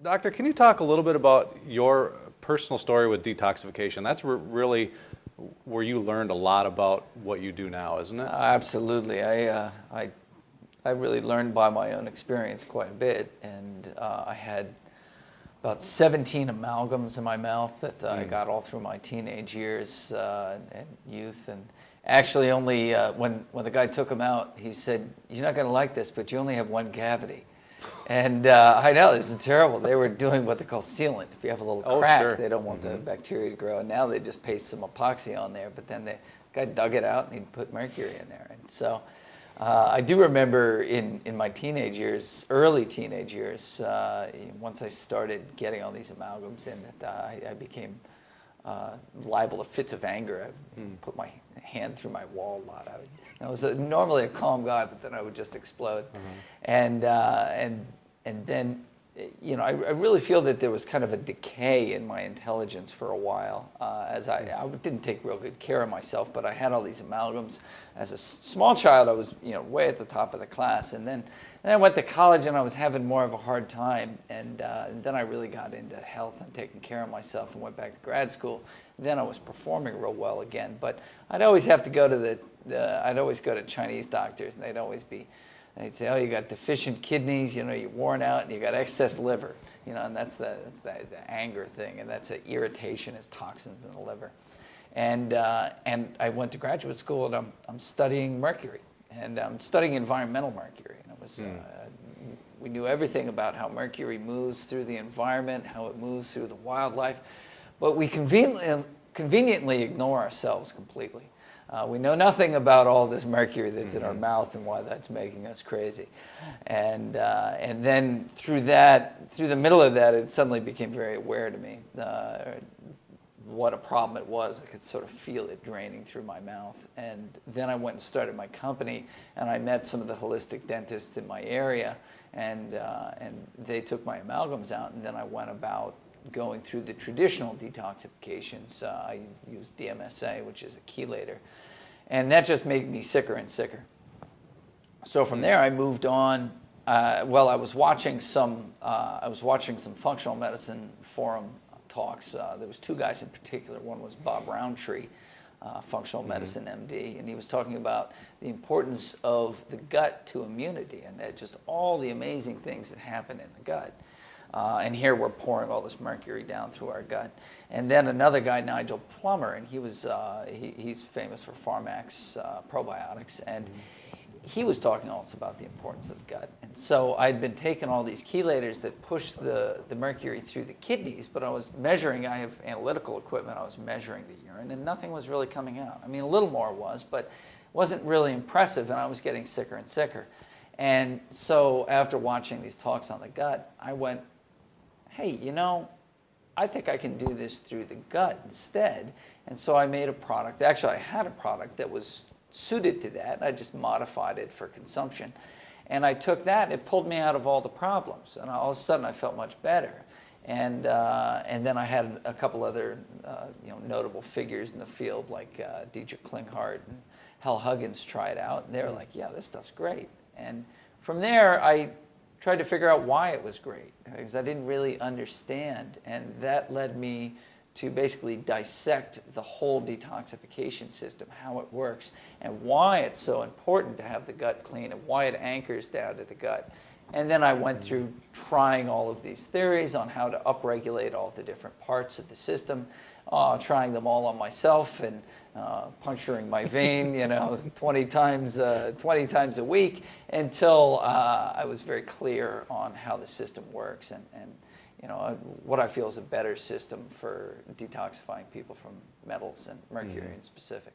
Doctor, can you talk a little bit about your personal story with detoxification? That's really where you learned a lot about what you do now, isn't it? Absolutely. I really learned by my own experience quite a bit, and I had about 17 amalgams in my mouth that I got all through my teenage years and youth. And actually, only when the guy took them out, he said, "You're not going to like this, but you only have one cavity." And I know, this is terrible. They were doing what they call sealant. If you have a little crack, sure. they don't want the bacteria to grow. And now they just paste some epoxy on there. But then the guy dug it out and he put mercury in there. And so I do remember in my teenage years, early teenage years, once I started getting all these amalgams in, that I became liable to fits of anger. I put my hand through my wall a lot. I was normally a calm guy, but then I would just explode. And then, you know, I really feel that there was kind of a decay in my intelligence for a while, as I didn't take real good care of myself, but I had all these amalgams. As a small child, I was, you know, way at the top of the class, and then I went to college and I was having more of a hard time, and then I really got into health and taking care of myself and went back to grad school. Then I was performing real well again, but I'd always have to go to I'd always go to Chinese doctors, and they'd say, "Oh, you got deficient kidneys, you know, you're worn out, and you got excess liver," you know, and that's the anger thing, and that's an irritation, is toxins in the liver. And I went to graduate school, and I'm studying mercury, and I'm studying environmental mercury, and it was we knew everything about how mercury moves through the environment, how it moves through the wildlife, but we conveniently ignore ourselves completely. We know nothing about all this mercury that's in our mouth and why that's making us crazy. And then through the middle of that, it suddenly became very aware to me what a problem it was. I could sort of feel it draining through my mouth. And then I went and started my company, and I met some of the holistic dentists in my area, and they took my amalgams out, and then I went about going through the traditional detoxifications. I used DMSA, which is a chelator, and that just made me sicker and sicker. So from there, I moved on. I was watching some functional medicine forum talks. There was two guys in particular. One was Bob Roundtree, functional medicine MD, and he was talking about the importance of the gut to immunity, and that just all the amazing things that happen in the gut. And here we're pouring all this mercury down through our gut. And then another guy, Nigel Plummer, and he's famous for Pharmax probiotics, and he was talking also about the importance of the gut. And so I'd been taking all these chelators that push the mercury through the kidneys, but I was measuring, I have analytical equipment, I was measuring the urine, and nothing was really coming out. I mean, a little more was, but it wasn't really impressive, and I was getting sicker and sicker. And so after watching these talks on the gut, I went, hey, you know, I think I can do this through the gut instead. And so I made a product. Actually, I had a product that was suited to that. I just modified it for consumption. And I took that, and it pulled me out of all the problems. And all of a sudden, I felt much better. And then I had a couple other notable figures in the field, like Dietrich Klinghardt and Hal Huggins, try it out. And they were like, yeah, this stuff's great. And from there, I tried to figure out why it was great, because I didn't really understand. And that led me to basically dissect the whole detoxification system, how it works, and why it's so important to have the gut clean, and why it anchors down to the gut. And then I went through trying all of these theories on how to upregulate all the different parts of the system, trying them all on myself, and puncturing my vein, 20 times a week, until I was very clear on how the system works, and what I feel is a better system for detoxifying people from metals and mercury in specific.